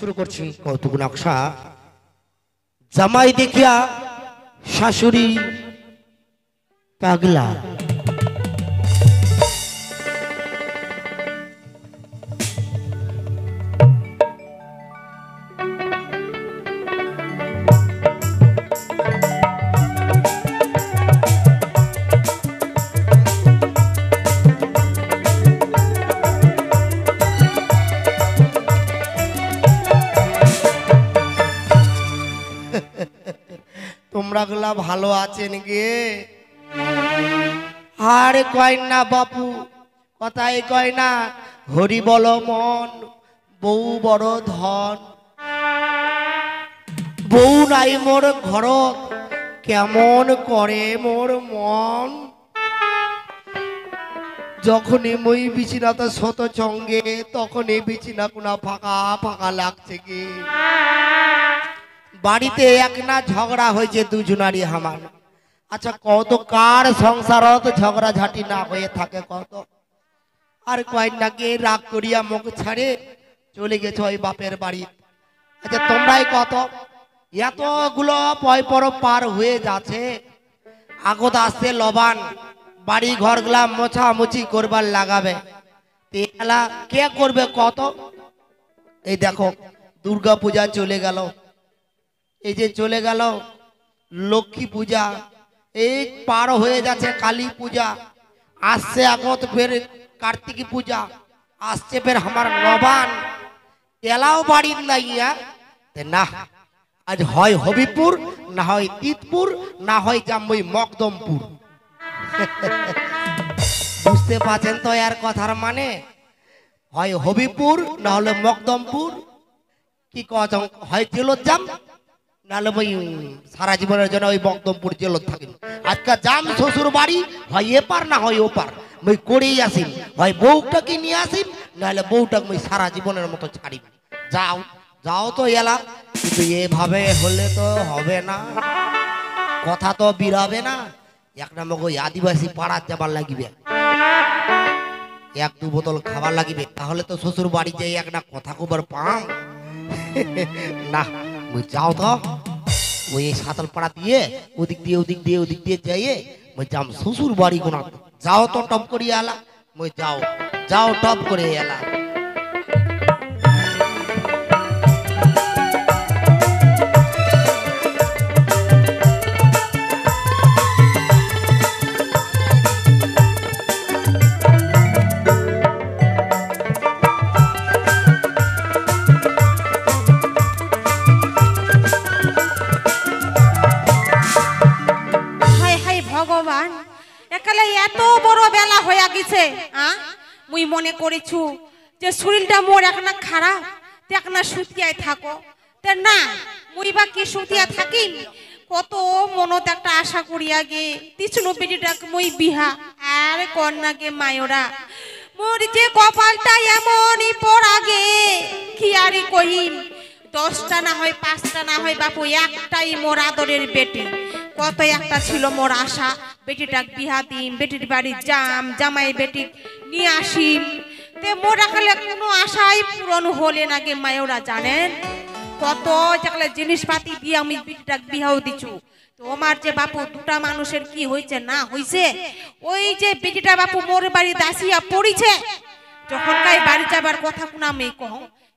শুরু করছি কৌতুক নকশা। জামাই দেখিয়া শাশুড়ি পাগলা, তোমরা গুলা ভালো আছেন গে? আরে কয় না বাপু, কথাই কয় না, হরি বল মন, বউ বড় ধন। বউ নাই মোর ঘর, কেমন করে মোর মন। যখনই মই বিছিনাতে শত সঙ্গে, তখনই বিছিনা কোনা ফাঁকা ফাঁকা লাগছে গে। বাড়িতে এক না ঝগড়া হয়েছে দুজনারই আমার। আচ্ছা কত কার সংসারত ঝগড়া ঝাঁটি না হয়ে থাকে কত? আর কয়েকটাকে রাগ করিয়া মুখ ছাড়ে চলে গেছে ওই বাপের বাড়ি। আচ্ছা তোমরাই কত এতগুলো পয় পর পার হয়ে যাচ্ছে, আগত আসছে লবান, বাড়ি ঘর গুলা মোছামুছি করবার লাগাবে, তেলা কে করবে কত? এই দেখো দুর্গা পূজা চলে গেল, এই যে চলে গেল লক্ষ্মী পূজা, এই পার হয়ে যাচ্ছে কালী পূজা, আসছে আগত ফের কার্তিক পূজা, আসছে ফের আমার নবান। এলাও বাড়ির নাই না, আজ হয় হবিপুর, না হয় তিতপুর, না হয় জামই মকদমপুর। বুঝতে পারছেন তো এর কথার মানে? হয় হবিপুর না হলে মকদমপুর। কি কথা, হয় জেলত যাম, নাহলে ওই সারা জীবনের জন্য ওই মকদমপুর জেলত থাকেন। আজকে যাম শ্বশুর বাড়ি, হয় এপার না হয় ওপার, মই করেই আসিম, হয় বউটাকে নিয়ে আসিম, নাহলে বউটাকে মই সারা জীবনের মতো ছাড়িম। যাও যাও তো এলা, কিন্তু এভাবে হলে তো হবে না, কথা তো বিরাবে না। এক নাম ওই আদিবাসী পাড়ার যাবার লাগিবে, এক দু বোতল খাবার লাগিবে, তাহলে তো শ্বশুর বাড়ি যাই এক না কথা কবার পাম। না ওই যাও তো, ওই সাতল পাড়া দিয়ে ওদিক দিয়ে ওদিক দিয়ে ওদিক দিয়ে যাইয়ে মই যাম শ্বশুর বাড়ি কোনা। যাও তো টপ করিয়ে এলা, মই যাও যাও টপ করে এলা। ভগবান, একালে এত বড় বেলা হয়ে গেছে, মুই মনে করেছু যে শরীরটা মোর একনা খারাপ, একনা সুতিয়ায় থাকো, তে না মুই বা কি সুতিয়া থাকিম। কত মনত একটা আশা করিয়া গে তিছনো বেটিটাকে মুই বিহা আর কন্যাকে মায়োরা, মোর যে কপালটা এমনই পড়া গে কি আরি কহিম। 10টা না হয় 5টা না হয় বাপু, একটাই মোর আদরের বেটি। কত একটা ছিল মোর আশা, বেটিটা বিহা দিম, বেটির বাড়ি যাম, জামাই বেটি নিয়ে আসিম, তে মোর রাখলে কোনো আশাই পূরণ হলে না গে মায়েরা। জানেন কত যেগুলো জিনিসপাতি দিয়ে আমি বেটিটা বিহাও দিছু, তোমার যে বাপু দুটা মানুষের কি হয়েছে না হয়েছে, ওই যে বেটিটা বাপু মোর বাড়ি দাসিয়া পড়িছে, যখন কাই বাড়ি যাবার কথা কোন আমি কহ,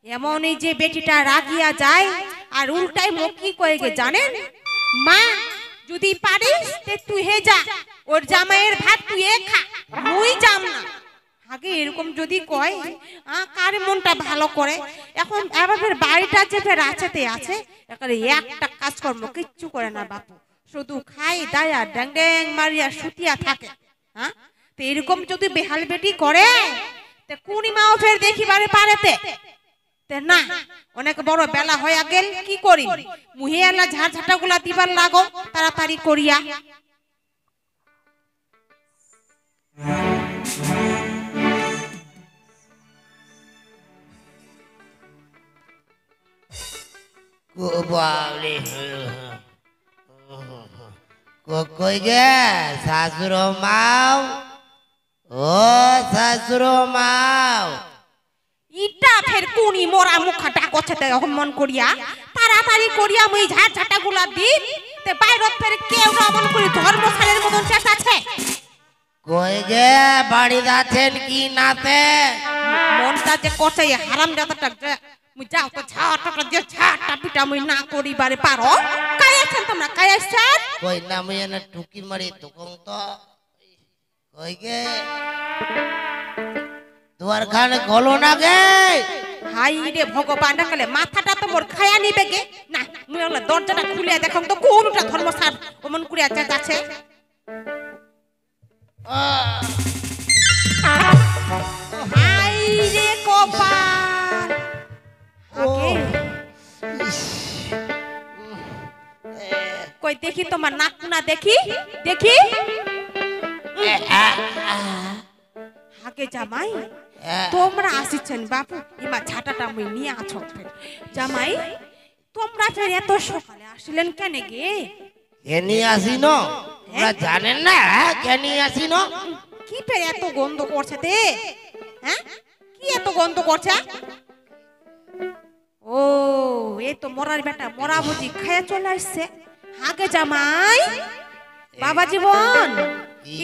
এমনই যে বেটিটা রাগিয়া যায় আর উল্টাই মুখ কি কয়ে গে জানেন, মা যদি পারিস তে তুই হে যা, ওর জামাইয়ের ভাত তুই খা, মুই যাম না। আগে এরকম যদি কয় কার মনটা ভালো করে। এখন এবার বাড়িটা যে ফের আছেতে আছে, এবারে একটা কাজকর্ম কিচ্ছু করে না বাপু, শুধু খাই দায়া ড্যাং ড্যাং মারিয়া সুতিয়া থাকে। তো এরকম যদি বেহাল বেটি করে, তে কোনি মাও ফের দেখিবারে পারেতে না। অনেক বড় বেলা হয়ে গেল, কি করি মুহে এলা ঝাড় ঝাঁটা গুলা দিবার লাগো তাড়াতাড়ি করিয়া। কই গে শাশুড় মাও, ও শাশুড় মাও, ইটা ফের কোনি মোরা মুখটা করছে মন করিয়া তাড়াতাড়ি করিয়া মুই ঝাট ঝাটা গুলা দিন তে বাইরত ফের কেউ অমন করি ধর্মশালের মতন চেঁচাছে। কই গে বাড়ি যাচ্ছেন কি নাতে? মনটা যে করছে এই হারাম জাতাটা যে মুই যাও তো ঝাটটা যে ঝাটটা পিটা মুই না করিবারে পারো। কাই আছেন তোমরা কাই আছেন? কই না মুই এনে টুকি মারি তখন তো কই গে দুয়ার খানে গলো না গে। হাই রে ভগবান ডাকলে মাথাটা তো মোর খায়া নিবে গে না। মুই ওলা দরজাটা খুলে দেখম তো কোনটা ধর্মশাল অমন করিয়া চেঁচাছে। হাই রে কপাল আগে কই দেখি তোমার নাক না দেখি দেখি আগে জামাই তোমরা আসিছেন বাপু ইমা ঝাঁটাটা মুই নিয়ে আছো ফের জামাই তোমরা ফের এত সকালে আসলেন কেন গে? কেনি আসিন তোমরা জানেন না কেনি আসিন? কি ফের এত গন্ধ করছে তে? হ্যাঁ কি এত গন্ধ করছে? ও এই তো মরার বেটা মরা বুঝি খায়া চলে আসছে। আগে জামাই বাবা জীবন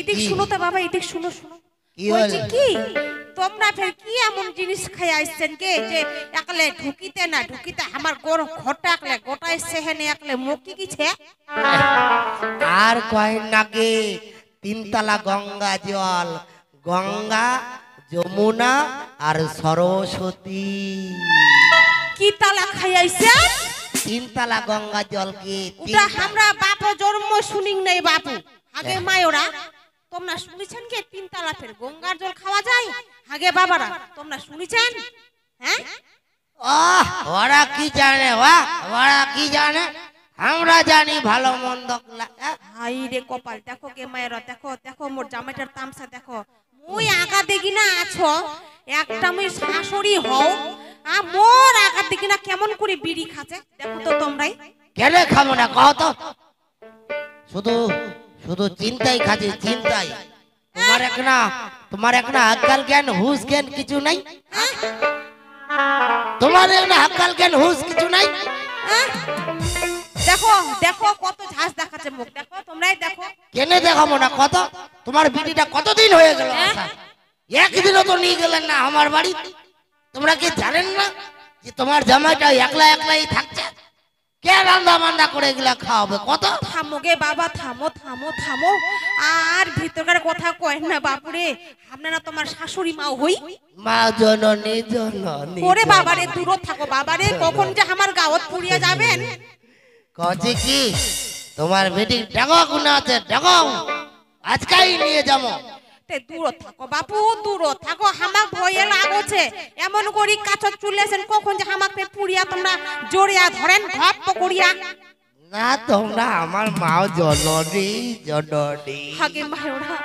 এদিক শুনো তো বাবা এদিক শুনো শুনো বলছি কি তোমরা ফের কি এমন জিনিস খাই আসছেন কে যে একলে ঢুকিতে না ঢুকিতে আমার গোর ঘটা একলে গোটাই সেহেনে একলে মুকি গিছে। আর কয়েন নাকি তিনতলা গঙ্গা জল গঙ্গা যমুনা আর সরস্বতী। কি তালা খাই আইছেন? তিনতলা গঙ্গা জল কি ওটা আমরা বাপু জন্ম শুনিং নাই বাপু আগে মায়োরা তোমরা শুনেছেন কে তিনতলা ফের গঙ্গার জল খাওয়া যায়? আগে বাবারা তোমরা শুনেছেন? হ্যাঁ ওরা কি জানে ওরা কি জানে? আমরা জানি ভালো মন্দ। হাই রে কপাল দেখো কে মায়েরা দেখো দেখো মোর জামাইটার তামসা দেখো। মুই আগা দেখি না আছো একটা মুই শাশুড়ি হও আর মোর আগা দেখি না কেমন করে বিড়ি খাচ্ছে দেখো তো তোমরাই। কেন খাবো না কও তো? শুধু শুধু চিন্তাই খাচ্ছি চিন্তাই। তোমার একটা আক্কাল জ্ঞান হুঁশ জ্ঞান কিছু নাই? তোমার একটা আক্কাল জ্ঞান হুঁশ কিছু নাই? দেখো দেখো কত ঝাঁস দেখাচ্ছে মুখ দেখো তোমরাই দেখো। কেন দেখাবো না কত? তোমার বিটিটা কতদিন হয়ে গেল আসা? একদিনও তো নিয়ে গেলেন না আমার বাড়ি। তোমরা কি জানেন না যে তোমার জামাইটা একলা একলাই থাকছে? কে রান্না বান্না করে এগুলা খাওয়াবে কত? থামো গে বাবা থামো থামো থামো আর ভিতরকার কথা কয় না বাপুরে। আপনারা তোমার শাশুড়ি মা হই মা জননী জননী ওরে বাবারে দূর থাকো বাবারে কখন যে আমার গাওত পুড়িয়ে যাবেন। কচি কি তোমার বেটি ডাগো গুনা আছে ডাগো আজকাই নিয়ে যাবো। তে দূর থাকো বাপু দূর থাকো হামাক ভয়ে লাগছে এমন করি কাছত চুলেছেন কখন যে হামাকে পুড়িয়া তোমরা জড়িয়া ধরেন ঘপ করিয়া। না তোমরা আমার মা জননী জননী। হাগে মায়োরা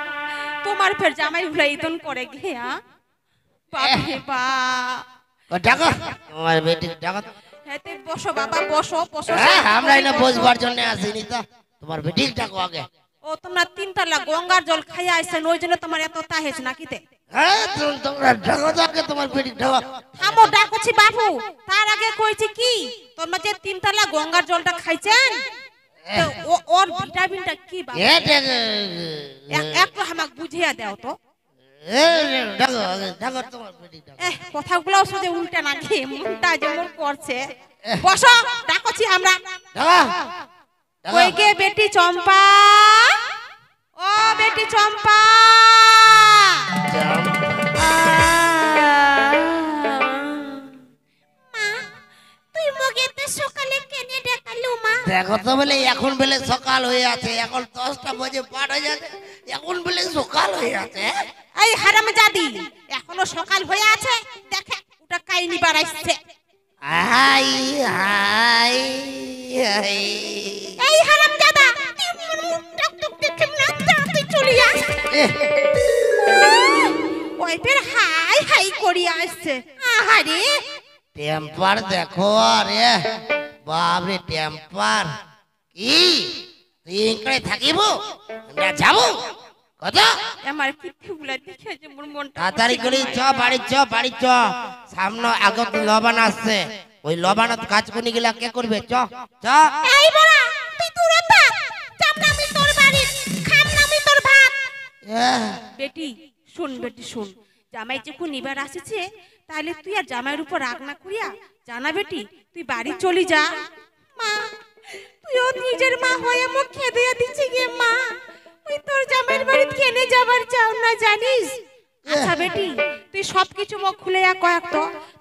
তোমার ফের জামাই ভুলা ইতন করে গিয়া বাপরে বাপ। ডাগো তোমার বেটি ডাগো। হেতে বসো বাবা বসো বসো। আমরা এনে বসবার জন্য আসিনি তো তোমার বেটি ডাকো আগে। ও তোমরা তিনতলা গঙ্গার জল খাইয়া আইছেন ওই জন্য তোমার এত তাহেজ নাকিতে? হ্যাঁ তোমরা ডাকো আগে তোমার বেটি ডাকো। থামো ডাকছি বাবু তার আগে কইছি কি তোমরা যে তিনতলা গঙ্গার জলটা খাইছেন ওর ভিটামিনটা কি বাবু একটু আমাকে বুঝিয়ে দাও তো। ডাকো ডাকো তোমার বেটি ডাকো। কথাগুলো সোজা উল্টা না কি মনটা যেমন করছে। বসো ডাকছি আমরা। ডাকো কই গে বেটি চম্পা ও বেটি চম্পা। মা তুই মগে তো সকালে কেনে ডাকালু মা? দেখো তো বলে এখন বেলে সকাল হয়ে আছে এখন 10টা বাজে পার হয়ে যাচ্ছে এখন বেলে সকাল হয়ে আছে। এই হারামজাদি এখনো সকাল হয়ে আছে দেখে ওটা কাইনি বাড়াইছে। হাই হাই হাই এই হারামজাদা তুই মুখটা টুক দেখে না তুই চলিয়া ওই ফের হাই হাই করিয়া আসছে। আহারে টেম্পার দেখো আরে বাপরে টেম্পার কি তুই এখানে থাকিব না যাবো কত আমার কিট্টুগুলা দেখে যে মোর মনটা তাড়াতাড়ি করে চ বাড়ি চ সামনে আগত লবণ আসছে ওই লবণত কাজ কোনি গিলা কে করবে চ চ এই বড়া তুই দূরে থাক যাব না আমি তোর বাড়ি খাম না আমি তোর ভাত বেটি শুন জামাই যখন এবার আসছে তাহলে তুই আর জামাইয়ের উপর রাগ না করিয়া জানা বেটি তুই বাড়ি চলি যা মা তুইও নিজের মা হয়ে মুখ খেয়ে দিয়ে দিচ্ছি গে মা তুই তোর জামাইয়ের বাড়ি কেনে যাবার চাও না জানিস আচ্ছা বেটি তুই সবকিছু মুখ খুলে কয়েক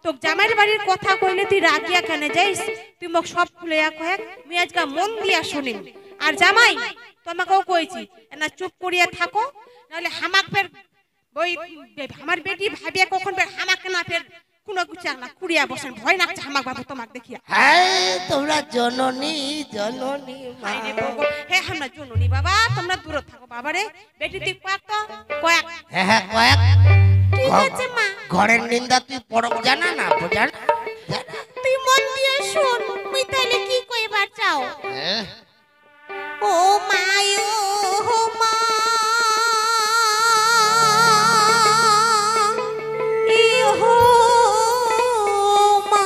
তো জামাইয়ের বাড়ির কথা কইলে তুই রাগিয়া কেন যাইস তুই মুখ সব খুলে কয়েক আমি আজকে মন দিয়া শুনিম আর জামাই তোমাকেও কইছি না চুপ করিয়া থাকো নাহলে হামাক ফের ওই আমার বেটি ভাবিয়া কখন ফের হামাকে না ফের কোনো কিছু না কুড়িয়া বসেন ভয় লাগছে হামাক বাবু তোমাকে দেখিয়া হ্যাঁ তোমরা জননী মা। হে আমরা জননী বাবা তোমরা দূরে থাকো বাবা রে বেটি তুই কয়েক হ্যাঁ কয়েক ঠিক আছে মা ঘরের নিন্দা তুই পড়ক জানা না বুঝান তুই মন দিয়ে শুন তুই তাহলে কি কইবার চাও ও মায়ো মা ইহো মা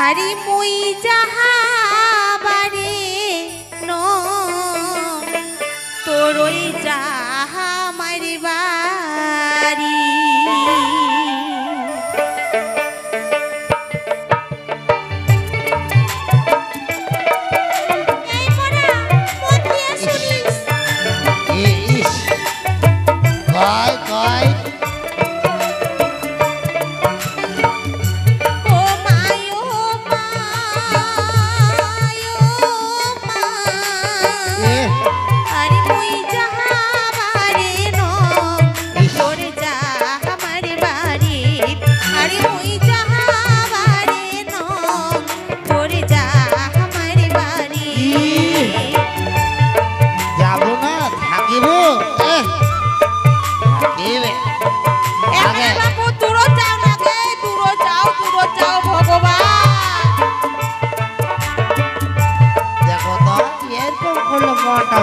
আরে মুই যাহাবারে ন তোরই যাহা মারি বাড়ি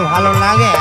ভালো লাগে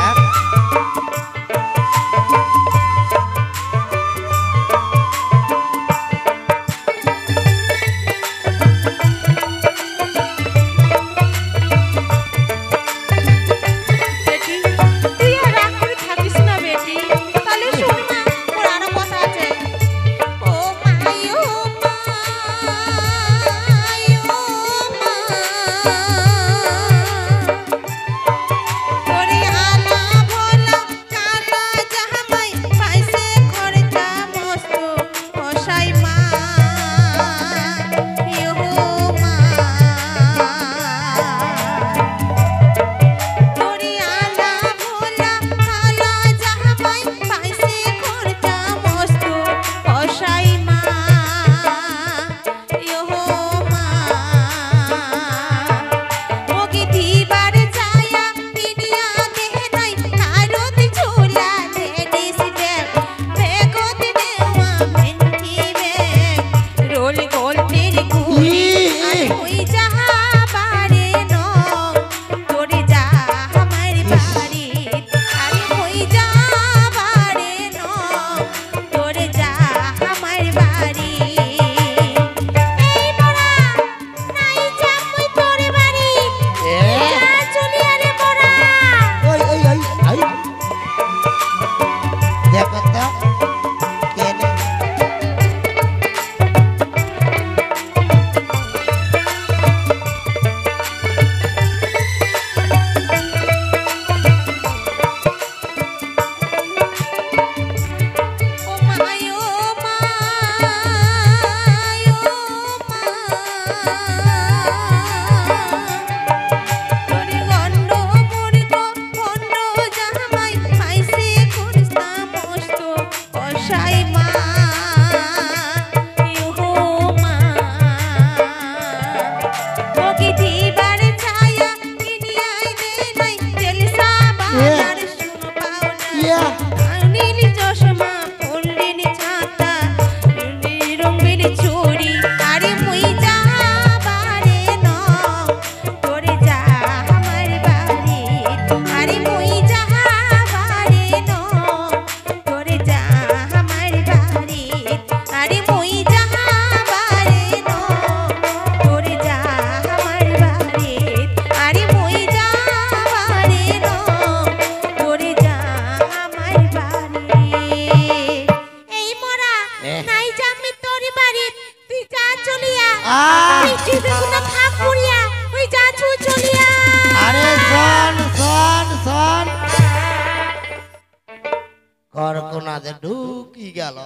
ঘর কোনাতে ঢুকি গেল।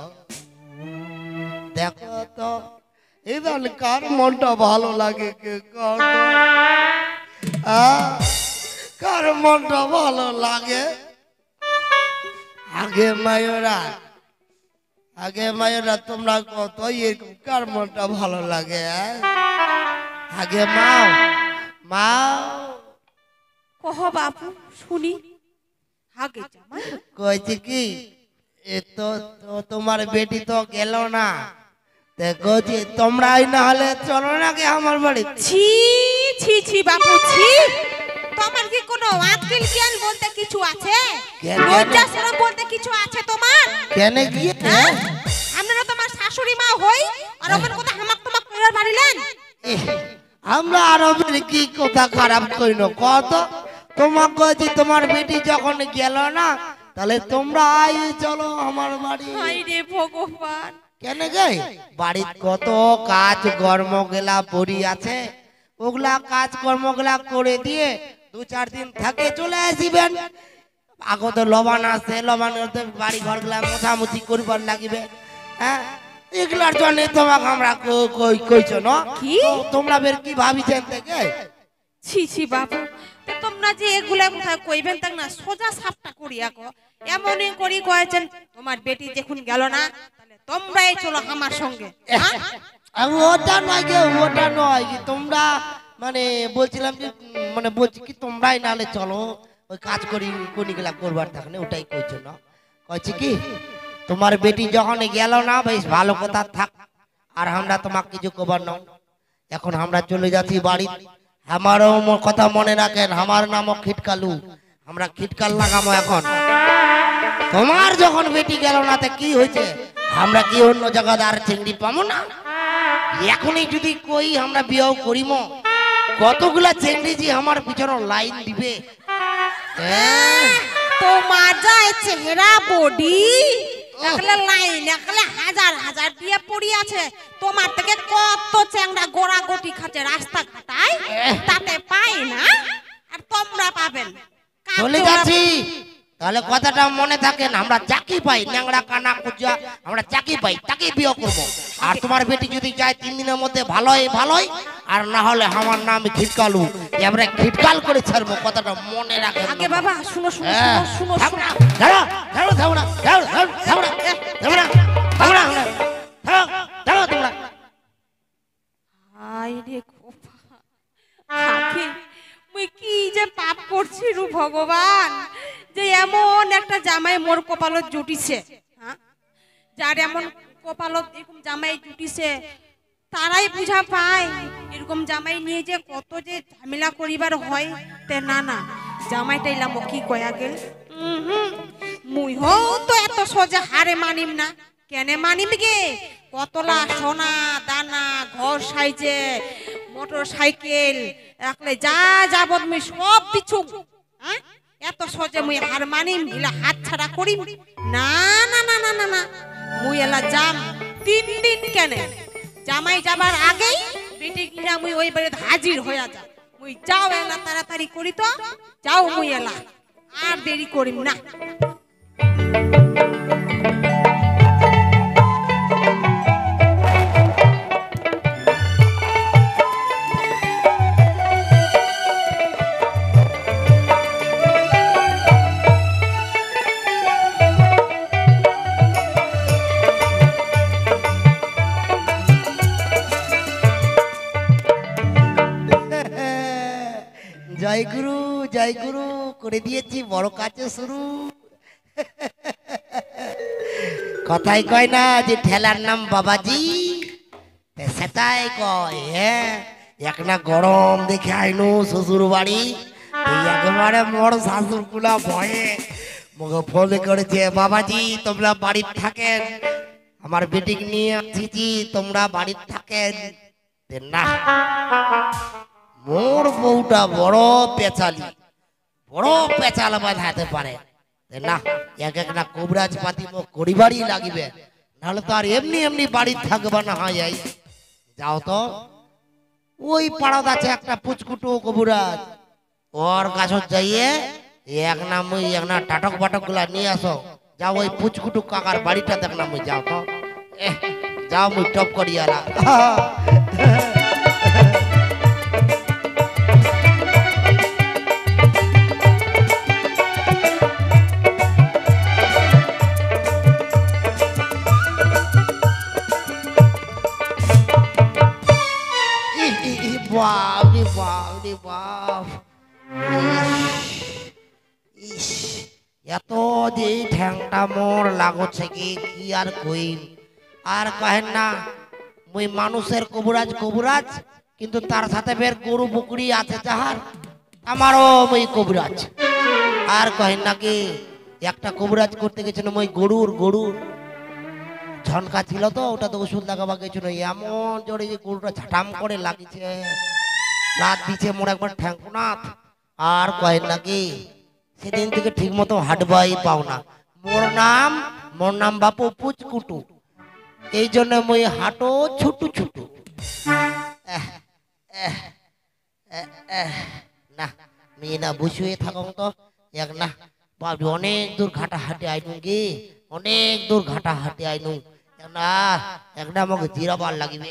দেখো তো এবার কার মনটা ভালো লাগে কে কর তো? কার মনটা ভালো লাগে? আগে মায়েরা তোমরা কত এরকম কার মনটা ভালো লাগে? আগে মা কহ বাবু শুনি। আগে জামাই কইছে কি তোমার বেটি তো গেল না, দেখো যে তোমরাই না হলে চলো নাকি আমার বাড়ি। ছি ছি ছি বাবু ছি, তোমার কি কোনো আক্কেল জ্ঞান বলতে কিছু আছে? লজ্জা শরম বলতে কিছু আছে তোমার? কেন গিয়ে আমরা তোমার শাশুড়ি মা হই আর ওপর কথা হামাক তোমাক কইরা পারিলেন? আমরা আরবের কি কথা খারাপ কইনো কত? তোমাকে কইছি তোমার বেটি যখন গেল না তাহলে তোমরা আই চলো আমার বাড়ি। হাই রে ভগবান, কেন গে বাড়ির কত কাজ কর্ম গেলা পড়ি আছে, ওগুলা কাজ কর্ম গুলা করে দিয়ে 2-4 দিন থাকে চলে আসিবেন। আগত লবণ আছে, লবণের বাড়ি ঘর গুলা মোছামুছি করবার লাগিবে। হ্যাঁ এগুলার জন্য তোমাকে আমরা কইছ না কি তোমরা বের কি ভাবিছেন থেকে? ছি ছি বাবু, তো তোমরা যে এগুলা কথা কইবেন তা না সোজা সাপটা করিয়া কো এমনই করি কয়েছেন তোমার বেটি যখন গেল না তাহলে তোমরাই চলো আমার সঙ্গে। ওটা নয় গে, ওটা নয় কি তোমরা মানে বলছিলাম যে মানে বলছি কি তোমরাই নালে চলো ওই কাজ করি কোনিগুলা করবার থাকে না, ওটাই কইছো না। কইছি কি তোমার বেটি যখন গেল না বেশ ভালো কথা থাক, আর আমরা তোমাকে কিছু কবার না। এখন আমরা চলে যাচ্ছি বাড়ি। আমারও কথা মনে রাখেন, আমার নামও খিটকালু, আমরা খিটকাল লাগামো। এখন তোমার যখন বেটি গেল না তা কি হয়েছে, আমরা কি অন্য জায়গায় আর চিংড়ি পাবো না? এখনই যদি কই আমরা বিয়েও করিম, কতগুলা চিংড়ি আমার পিছনে লাইন দিবে। তোমার যা চেহারা বডি একলা লাইন একলা হাজার হাজার দিয়ে পড়ি আছে, তোমার থেকে কত চ্যাংড়া গোড়া গটি খাচ্ছে রাস্তা ঘাটায়, তাতে পাই না আর তোমরা পাবেন। চলে যাচ্ছি তাহলে কথাটা মনে থাকেন, আমরা চাকি পাই ন্যাংরা কানা কুজা, আমরা চাকি পাই তাকে বিয়ে করবো। আর তোমার বেটি যদি যায় 3 দিনের মধ্যে ভালোই ভালোই, আর না হলে আমার নাম খিটকালু, আমরা খিটকাল করে ছাড়বো, কথাটা মনে রাখেন। আগে বাবা শুনো শুনো শুনো শুনো দাঁড়া দাঁড়া দাঁড়া দাঁড়া দাঁড়া দাঁড়া দাঁড়া দাঁড়া দাঁড়া তোমরা। হাই রে খোপা, আগে মুই কি যে পাপ করছি রু ভগবান, যে এমন একটা জামাই মোর কপালত জুটিছে। হ্যাঁ যার এমন কপালত এরকম জামাই জুটিছে তারাই বুঝা পায় এরকম জামাই নিয়ে যে কত যে ঝামেলা করিবার হয়। তে না না জামাইটা এলাম কি কয়া গেল, মুই হও তো এত সোজা হারে মানিম না। কেনে মানিম গে, কতলা সোনা দানা ঘর সাইজে মোটর সাইকেল রাখলে যা যাবত মুই সব কিছু হ্যাঁ এত সহজে মুই হার মানিম ইলা হাত ছাড়া করিম না না না না না না। মুই এলা যাম 3 দিন কেনে, জামাই যাবার আগেই বেটি কিনা মুই ওই বাড়িতে হাজির হইয়া যা। মুই যাও এলা তাড়াতাড়ি করি তো, যাও মুই এলা আর দেরি করিম না। জয় গুরু করে দিয়েছি বড় কাছে শুরু। কথাই কয় না যে ঠেলার নাম বাবাজি, সেটাই কয়। হ্যাঁ এক না গরম দেখে আইনু শ্বশুর বাড়ি, একেবারে মোর শাশুর গুলা ভয়ে মুখে ফোন করেছে, বাবাজি তোমরা বাড়ির থাকেন, আমার বেটিকে নিয়ে আসিছি তোমরা বাড়ির থাকেন। না মোর বউটা বড় পেঁচালি, বড় পেঁচাল বাঁধাতে পারে না, এক এক না কবিরাজ পাতি করিবারই লাগিবে, নাহলে তো আর এমনি এমনি বাড়ি থাকবে না। হয় যাই যাও তো ওই পাড়াত আছে একটা পুচকুটু কবিরাজ, ওর কাছে যাইয়ে এক না টাটক বাটক গুলা নিয়ে আসো, যাও ওই পুচকুটু কাকার বাড়িটা দেখলাম মুই যাও তো যাও মুই টপ করিয়ালা বাপ রে বাপ রে বাপ ইস এত যে ঠ্যাংটা মোর লাগছে কি আর কইম আর কহেন না মুই মানুষের কবুরাজ কিন্তু তার সাথে ফের গরু বকরি আছে যাহার আমারও মুই কবুরাজ আর কহেন না কি একটা কবুরাজ করতে গেছিল মুই গরুর ঝনকা ছিল তো ওটা তো ওষুধ লাগাবা গেছিল এমন জোরে যে গরুটা ঝাটাম করে লাগিছে রাত দিছে মোর একবার ঠ্যাংকুনাথ আর কহেন নাকি সেদিন থেকে ঠিক মতো হাঁটবাই পাও না মোর নাম বাপু পুচকুটু এই জন্য মই হাঁটো ছুটু ছুটু না মেয়ে না বসে থাকো তো এক না বাবু অনেক দূর ঘাটা হাঁটে আইনু গে অনেক দূর ঘাটা হাঁটে আইনু না একটা আমাকে জিরাবার লাগিবে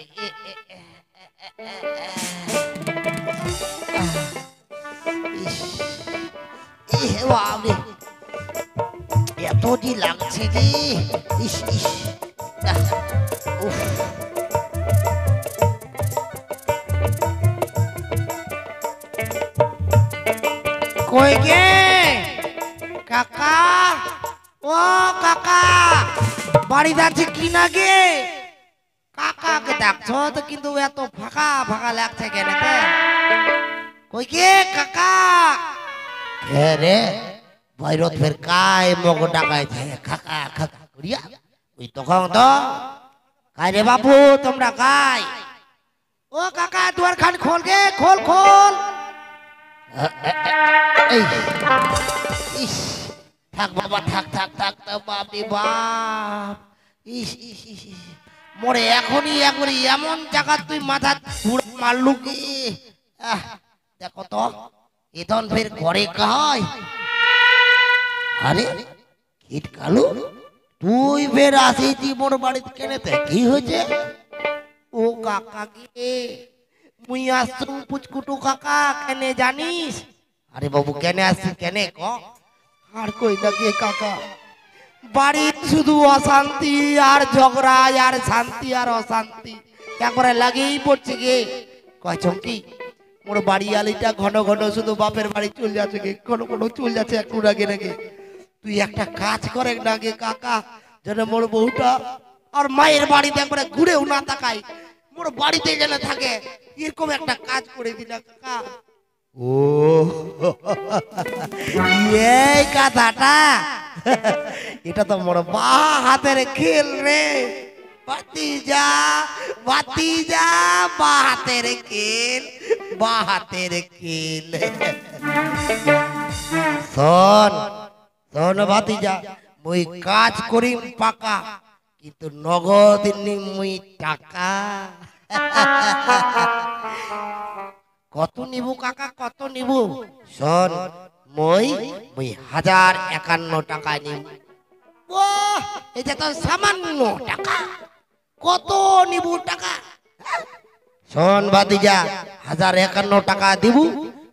এত যে লাগছে যে ইস ইস কই গে কাকা ও কাকা বাড়ি যাচ্ছে কি না গে কাকাকে ডাকছো তো কিন্তু এত ফাঁকা ফাঁকা লাগছে কেন কই গে কাকা রে বাইরত ফের কাই মগ ডাকাইছে কাকা কাকা করিয়া ওই তখন তো কাই রে বাবু তোমরা কাই ও কাকা দুয়ার খান খোল গে খোল এই ইস থাক বাবা থাক বাপ রে বাপ ইস ইস ইস মোরে এখনই এমন জায়গা তুই মাথা মারলু কি দেখো তো এতন ফের ঘরে কাই আরে কীট কালু তুই ফের আসিছি মোর বাড়িতে কেনেতে কি হয়েছে ও কাকা কে মুই আসছু পুচকুটু কাকা কেনে জানিস আরে বাবু কেনে আসছিস কেনে ক আর কই না গে কাকা বাড়ি শুধু অশান্তি আর ঝগড়া আর শান্তি আর অশান্তি একবারে লাগেই পড়ছে গে কয় চমকি মোর বাড়ি আলিটা ঘন ঘন শুধু বাপের বাড়ি চলে যাচ্ছে গে ঘন চলে যাচ্ছে একটু আগে নাকি তুই একটা কাজ করে না গে কাকা যেন মোর বউটা আর মায়ের বাড়িতে একবারে ঘুরেও না তাকাই মোর বাড়িতে যেন থাকে এরকম একটা কাজ করে দিলা কাকা ও এই কথাটা এটা তো মোর বা হাতের খেল রে ভাতিজা বা হাতের খেল শোন ভাতিজা মুই কাজ করিম পাকা কিন্তু নগদ মুই টাকা কত নিবু কাকা কত নিবু শোন মই 1051 টাকা নিব এটা তো সামান্য টাকা কত নিবু টাকা শোন ভাতিজা 1051 টাকা দিব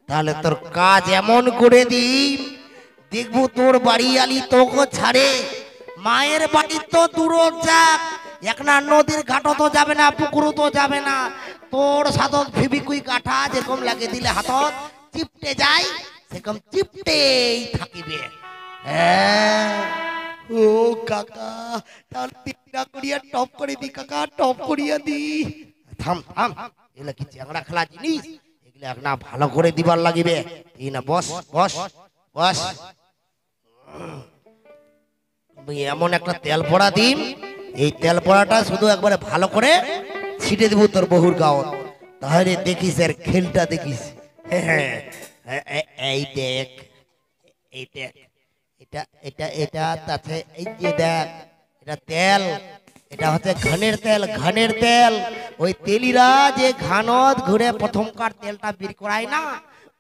তাহলে তোর কাজ এমন করে দিই দেখবো তোর বাড়ি আলি তোকে ছাড়ে মায়ের বাড়ি তো দূর যাক একনা নদীর ঘাটও তো যাবে না পুকুরও তো যাবে না তোর সাথে ফেবিকুই কাঠা যেরকম লাগে দিলে হাতত চিপটে যায় সেরকম চিপটেই থাকিবে ও কাকা তাহলে তিনটা করিয়া টপ করে দি কাকা টপ করিয়া দি থাম এগুলা কি চ্যাংড়া খেলা জিনিস এগুলা একনা ভালো করে দিবার লাগিবে এই না বস এমন একটা তেল পড়া দিন এই তেল পড়াটা শুধু একবারে ভালো করে ছিটে দিব তোর বহুর গাও তাহলে দেখিস এর খেলটা দেখিস এই দেখ এটা তাতে এই যে দেখ এটা তেল এটা হচ্ছে ঘানের তেল ওই তেলিরা যে ঘানত ঘুরে প্রথমকার তেলটা বের করায় না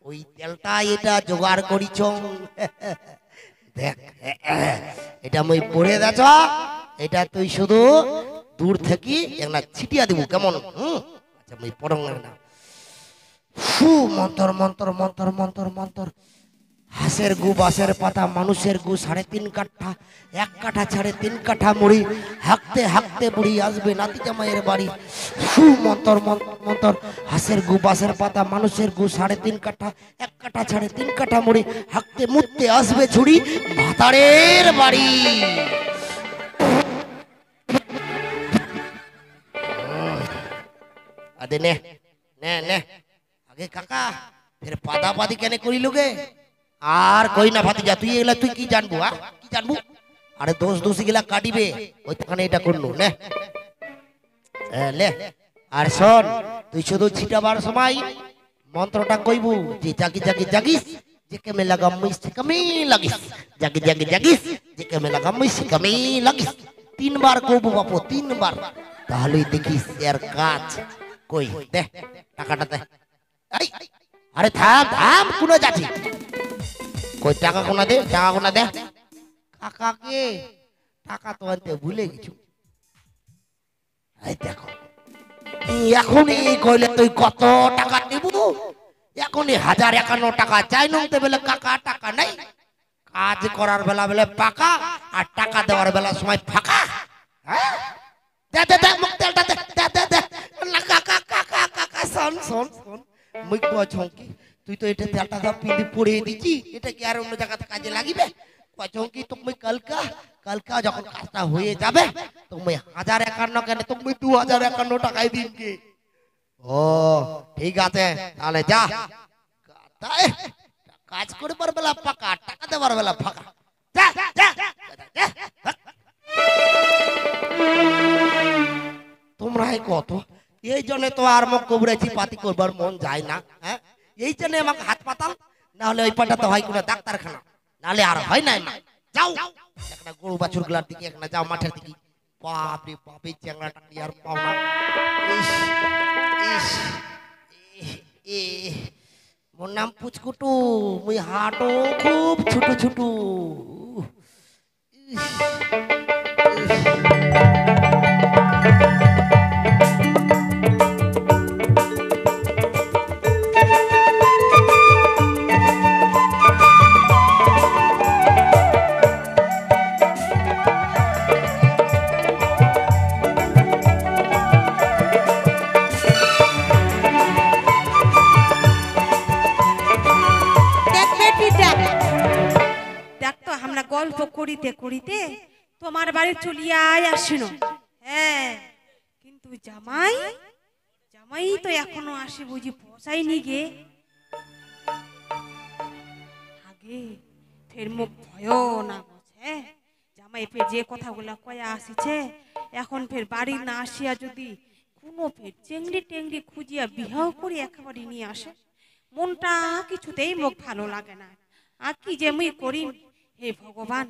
ওই তেলটা এটা জোগাড় করিছ দেখ এটা মুই পড়ে দেছ, এটা তুই শুধু দূর থেকে একটা ছিটিয়া দিব কেমন? আচ্ছা মুই পড়ং না। ফু মন্তর মন্তর মন্তর মন্তর মন্তর। হাঁসের গু বাঁশের পাতা, মানুষের গু 3.5 কাঠা, 1 কাঠা ছাড়ে 3 কাঠা মুড়ি, হাঁকতে হাঁকতে বুড়ি আসবে নাতি জামাইয়ের বাড়ি। ফু মন্তর মন্তর মন্তর। হাঁসের গু বাঁশের পাতা, মানুষের গু 3.5 কাঠা, 1 কাঠা ছাড়ে 3 কাঠা মুড়ি, হাঁকতে মুততে আসবে ছুরি ভাতারের বাড়ি। আদে নে নে নে আগে কাকা ফের পাদা পাদি কেন করিল গে? আর কই না ভাতিজা, তুই এগুলা তুই কি জানবো? কি জানবো? আরে দোষী গিলা কাটিবে ওইখানে এটা করলো নে লে। আর শোন, তুই শুধু ছিটাবার সময় মন্ত্রটা কইবু যে জাগি জাগি জাগিস যে কেমে লাগাম মিস কেমে লাগিস, জাগি জাগি জাগিস যে কেমে লাগাম মিস কেমে লাগিস। 3 বার কইবু বাপু, 3 বার, তাহলেই দেখিস এর কাজ। কই দে টাকাটা দে। এই আরে থাম থাম, কোনে যাচ্ছি? কই টাকা কোনা দে, টাকা কোনা দে। কাকাকে টাকা তো আনতে ভুলে গেছো। এই দেখো এখনই কইলে তুই কত টাকা দিব? এখনই 1051 টাকা চাই নতে বলে কাকা টাকা নাই। কাজ করার বেলা বেলা পাকা আর টাকা দেওয়ার বেলা সময় ফাঁকা। দে দে দে মুখ তেলটা দে দে দে দে। না কাকা কাকা কাকা শোন শোন শোন, মুই কছংকি তুই তো এটা তেলটা সব পিঁধে পড়িয়ে দিছি, এটা কি আর অন্য জায়গাতে কাজে লাগিবে? কছংকি তুমি কালকা কালকা যখন কাজটা হয়ে যাবে তুমি 1051 কেন তুমি 2051 টাকাই দিনকে। ও ঠিক আছে তাহলে যা। কাজ করবার বেলা পাকা, টাকা দেবার বেলা ফাঁকা। যা যা যা। তোমরা কত এই জন্য তো আর মুখ কবরেছি পাতি করবার মন যায় না। হ্যাঁ এই জন্য আমাকে হাত পাতাল, না হলে ওই পাটা তো হয় কোনো ডাক্তারখানা, নাহলে আর হয় না। যাও একটা গরু বাছুর গুলার দিকে একটা যাও, মাঠের দিকে। বাপ রে বাপ, এই চ্যাংড়াটা আর পাও না। মোর নাম পুচকুটু, মুই হাঁটো খুব ছোট ছোট। গল্প করিতে করিতে তোমার বাড়ি চলিয়াই আসিল। হ্যাঁ কিন্তু জামাই জামাই তো এখনো আসে বুঝি পৌঁছায়নি গে। আগে ফের মুখ ভয় না বসে, জামাই ফের যে কথাগুলা কয়া আসিছে, এখন ফের বাড়ি না আসিয়া যদি কোনো ফের চেংড়ি টেংড়ি খুঁজিয়া বিহাও করে একেবারে নিয়ে আসে, মনটা কিছুতেই মুখ ভালো লাগে না। আর কি যে মুই করি, হে ভগবান,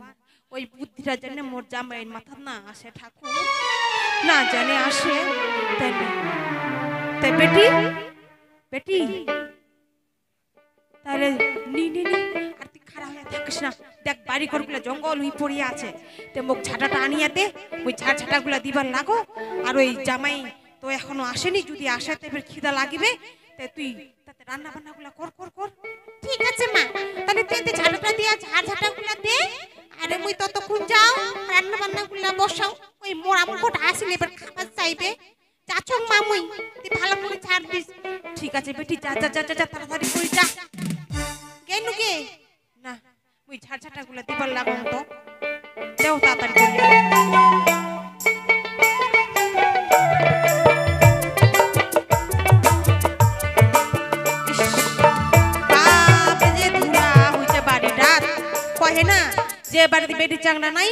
ওই বুদ্ধিটা জানে মোর জামাইয়ের মাথা না আসে ঠাকুর, না জানে আসে। তাই বেটি বেটি তাহলে নি নি নি আর তুই খারাপ হয়ে থাকিস না। দেখ বাড়ি ঘরগুলো জঙ্গল হয়ে পড়িয়া আছে, তে মুখ ঝাঁটাটা আনিয়া দে, ওই ঝাড় ঝাঁটাগুলা দিবার লাগো। আর ওই জামাই তো এখনো আসেনি, যদি আসে তো খিদা লাগিবে, তাই তুই তাতে রান্না বান্না গুলা কর কর কর। ঠিক আছে মা, তাহলে তুই ঝাড়টা দিয়া ঝাড় ঝাঁটাগুলা দে, আরে মুই ততক্ষণ যাও রান্না বান্না গুলা বসাও। ওই মোর আমুকটা আসলে এবার খাবার চাইবে। চাচং মা মুই তুই ভালো করে ছাড় দিস। ঠিক আছে বেটি, যা যা যা যা তাড়াতাড়ি করে যা। কেন কে না মুই ঝাড় ঝাঁটাগুলা দিবার লাগাম তো, দেও তাড়াতাড়ি করে। না যে বাড়িতে বেটি চাংড়া নাই,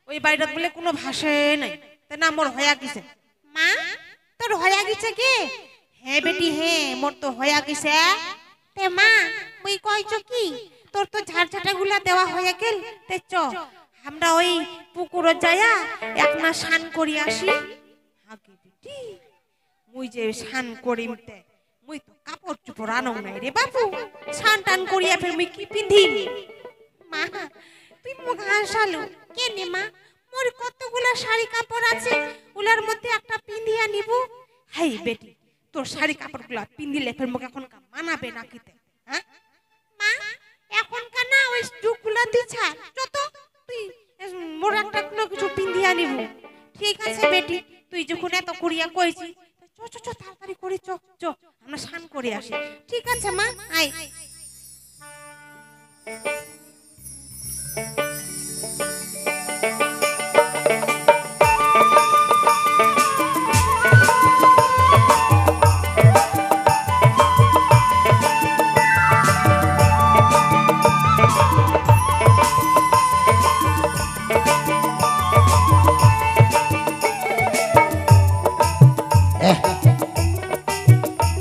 ওই বাড়িটা বলে কোনো ভাষা নাই, তাই না মোর হয়া গেছে। মা তোর হয়া গেছে কি? হ্যাঁ বেটি হ্যাঁ, মোর তো হয়া গেছে। তে মা মুই কইছো কি, তোর তো ঝাড় ঝাঁটাগুলা দেওয়া হয়ে গেল, তে চ আমরা ওই পুকুরে যায়া একনা স্নান করি আসি। আগে বেটি মুই যে স্নান করিমতে মুই তো কাপড় চোপড় আনং নাই রে বাপু, স্নান টান করিয়া ফের মুই কি পিন্ধি? মা তুই শালু কে নে মা মোর কতগুলা শাড়ি কাপড় আছে উলার মধ্যে একটা পিন্দিয়া নিব হেই বেটি তোর শাড়ি কাপড়গুলা পিন্দিলে ফের মুখ এখন মানাবে না কিতে হ্যাঁ মা এখন কানা ওই যুগগুলা দিছা যত তুই মোর একটা কোনো কিছু পিন্দিয়া নিব ঠিক আছে বেটি তুই যখন এত করিয়া কইছি চ চ চ তাড়াতাড়ি করে চ চ আমরা স্নান করে আসি ঠিক আছে মা আয়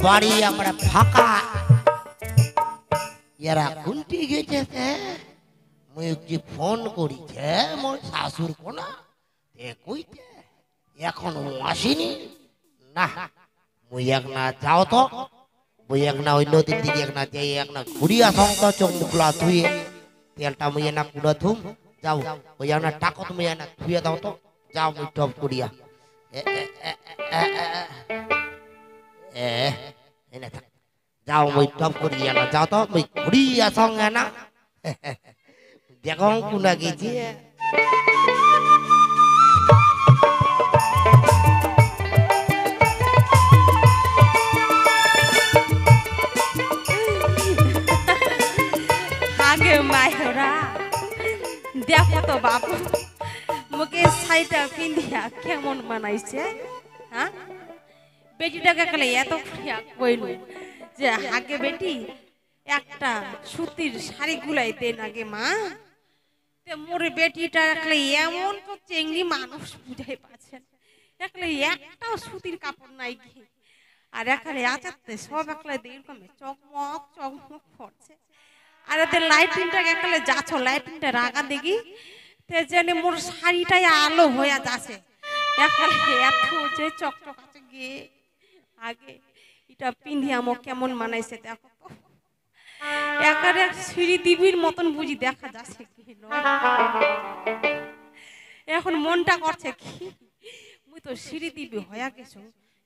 বাড়ি আমরা ফাঁকা এরা কুন্টি গেছে মুই যে ফোন করিছে মোর শাশুর কোনা কইতে এখনো আসেনি না মুই এক না যাও তো মুই এক না ওই নদীর দিকে এক না যাই এক না ঘুরিয়া সঙ্গ চোখ মুখলা ধুয়ে তেলটা মুই না পুরো ধুম যাও ওই এক না টাকত মুই না ধুয়ে দাও তো যাও মুই টপ করিয়া যাও মই টপ করিয়া না যাও তো মই ঘুরিয়া সঙ্গে না দেখো কোনা গেছি আগে মায়েরা দেখো তো বাবু মুখে শাড়িটা পিন্দিয়া কেমন বানাইছে হ্যাঁ বেটিটাকে কালে এত খুঁড়িয়া কইল যে আগে বেটি একটা সুতির শাড়ি গুলাই দেন আগে মা তে মোর বেটিটা একলে এমন তো চেংড়ি মানুষ বুঝাই পাচ্ছেন একলে একটাও সুতির কাপড় নাই কি আর এখানে আচাতে সব একলে এরকম চকমক চকমক করছে আর এতে লাইটিংটা একলে যাচ্ছ লাইটিংটা রাগা দেখি তে জানে মোর শাড়িটাই আলো হয়ে যাচ্ছে একলে এত যে চকচক আছে গিয়ে আগে এটা পিন্ধিয়া মো কেমন মানাইছে দেখো তো একারে শ্রী দেবীর মতন বুঝি দেখা যাচ্ছে কি এখন মনটা করছে কি মুই তো শ্রী দেবী হইয়া গেছো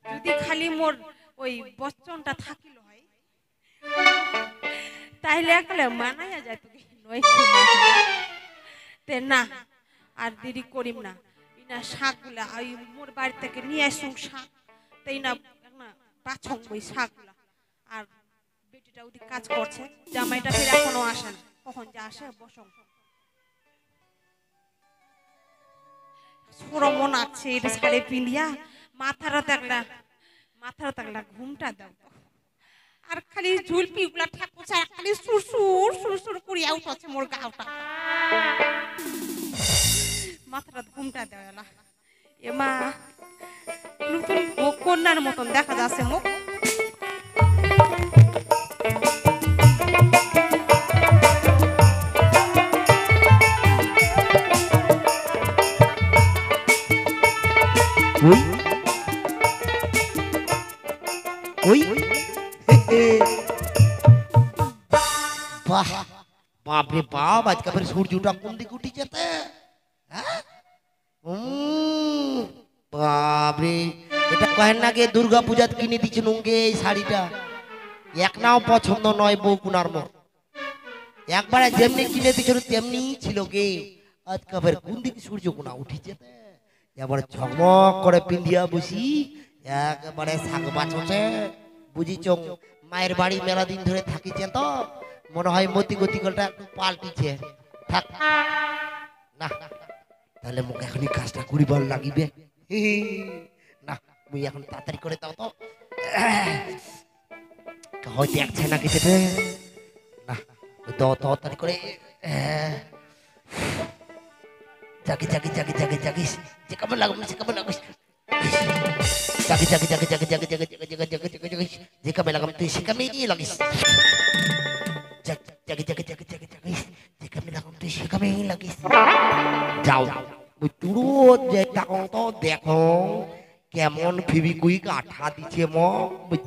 যদি খালি মোর ওই বচনটা থাকিল হয় তাইলে একলে মানাইয়া যায় তো নয় তে না আর দেরি করিম না ইনা শাকগুলা ওই মোর বাড়ি থেকে নিয়ে আসুন শাক তাই না পাছং ওই শাকগুলা আর বেটিটা ওদিকে কাজ করছে জামাইটা ফিরে এখনো আসে না কখন যে আসে বসং ছোড়ো মন আছে এটা শাড়ি পিন্দিয়া মাথারও তাকলা ঘুমটা দাও আর খালি ঝুলপি গুলা ঠাকুচা খালি সুরসুর সুরসুর করিয়া উঠছে মোর গাওটা মাথাটা ঘুমটা দেওয়া এমা নতুন কন্যার মতন দেখা যাচ্ছে মুখ বাপরে বাপ আজকে ফের সূর্যটা কোন দিকে উঠে যেতে বাপরে এটা কহেন না গে দুর্গা পূজাত কিনে দিচ্ছেন উঙ্গে এই শাড়িটা এক নাও পছন্দ নয় বউ কুনার মোর একবারে যেমনি কিনে দিচ্ছিল তেমনি ছিল গে আজকে ফের কোন দিকে সূর্য কোনা উঠে যেতে এবার ঝকমক করে পিন্দিয়া বসি একেবারে শাক বাঁচছে বুঝিছ মায়ের বাড়ি মেলা দিন ধরে থাকিছে তো মনে হয় মতি গতিকলটা একটু পাল্টিছে থাক না তাহলে মুখ এখনই কাজটা করিবার লাগিবে না মুই এখন তাড়াতাড়ি করে দাও তো হয় দেখছে না কিছু না দাও তাড়াতাড়ি করে জাগি জাগি জাগি জাগি জাগিস যে কেমন লাগবে সে কেমন লাগবে জাগি জাগি জাগি জাগি জাগি জাগি জাগি জাগি জাগি জাগি জাগি যে কেমন লাগাম তুই সে কেমন নিয়ে লাগিস জাগি জাগি জাগি জাগি জাগিস যে কেমন লাগাম তুই সে কেমন লাগিস যাও ওই তুরুত যে টাকং তো দেখো কেমন ফেবিকুইক আঠা দিছে ম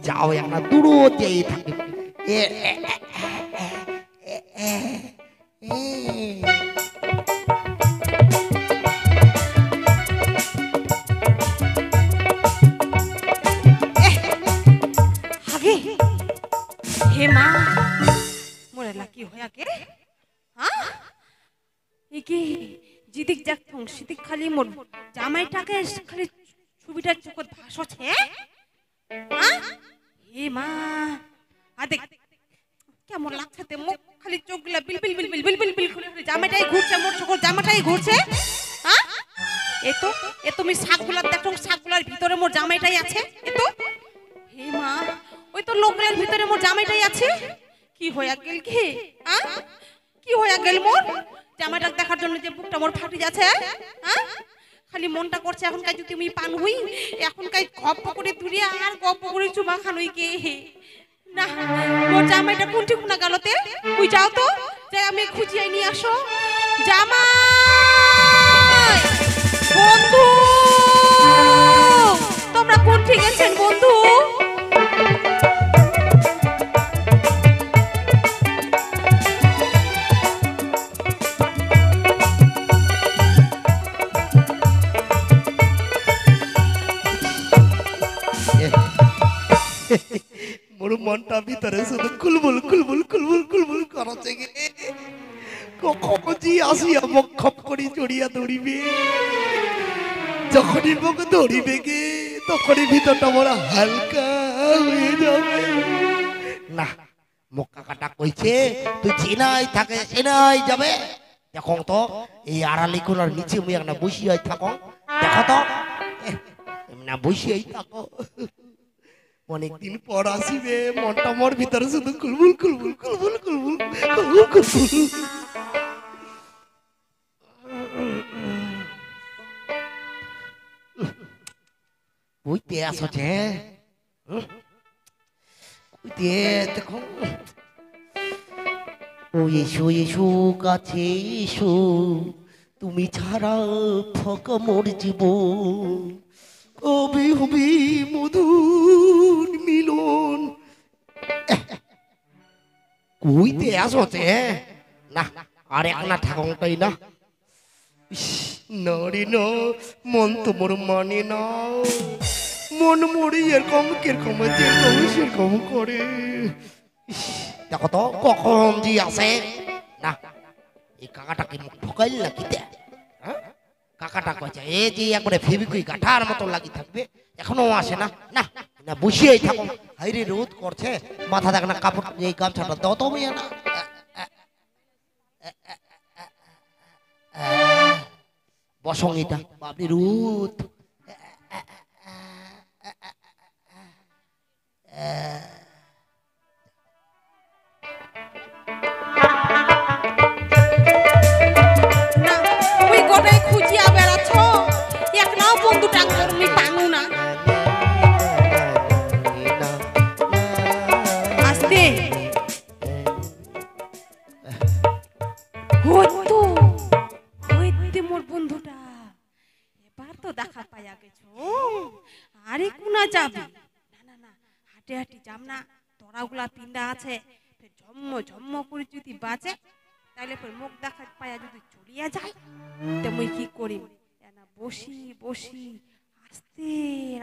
যাও একটা তুরুত যে থাকে এ কি জিদিক দেখতো সিদিক খালি মোর জামাইটাকে খালি ছবিটার চোখত ভাসছে হে মা দেখ কেমন লাগছে তে মুখ খালি চোখগুলা বিল বিল বিল বিল বিল বিল বিল করে জামাইটাই ঘুরছে মোর চোখের জামাটাই ঘুরছে এ তুমি শাকগুলা দেখো শাকগুলার ভিতরে মোর জামাইটাই আছে হে মা ওই তো লোকগুলার ভিতরে মোর জামাইটাই আছে কি হইয়া গেল কি হইয়া গেল মোর জামাইটা দেখার জন্য যে বুকটা মোর ফাটি যাচ্ছে খালি মনটা করছে এখন কাই যদি আমি পান হই এখন কাই গপ্প করে তুলি আর গপ্প করে চুমা খানই কে না মোর জামাইটা কোনটি কোনা গেলতে তুই যাও তো যাই আমি খুঁজিয়ে নিয়ে আসো জামাই বন্ধু তোমরা কোন ঠিক আছেন বন্ধু মোর মনটা ভিতরে শুধু কুলবুল কুলবুল কুলবুল কুলবুল করছে গে কখন জি আসিয়া মুখ খপ করে জড়িয়া দৌড়িবে যখনই মুখ দৌড়িবে গে তখনই ভিতরটা মোর হালকা হয়ে যাবে না মুখ কাকাটা কইছে তুই চেনাই থাকে চেনাই যাবে দেখো তো এই আড়ালি কোনার নিচে মুই একটা বসিয়াই থাকো দেখো তো না বসিয়াই থাকো অনেকদিন পর আসিবে মনটা মোর ভিতরে শুধু কুলবুল কুলবুল কুলবুল কুলবুল কুলবুল কুলবুল বুঝতে আসছে বুঝতে দেখো ও এসো এসো কাছে এসো তুমি ছাড়া ফাঁকা মোর জীবন কবি হবি মধুর মিলন কইতে আসছে না আর এক না ঠাকুরটাই না নারী না মন তো মোর মানে না মন মরি এরকম কিরকম যেরকম সেরকম করে দেখো তো কখন জি আসে না এই কাকাটাকে মুখ ঠকাইল না কি কাকাটা কইছে এই যে একবারে ফেবিকুই কাঠার মতো লাগি থাকবে এখনো আসে না না না বসিয়েই থাকো হাইরে রোদ করছে মাথা দেখ না কাপড় এই গামছাটা দাও তো মেয়ে না বসঙ্গিটা বাপরে রোদ বসি আস্তে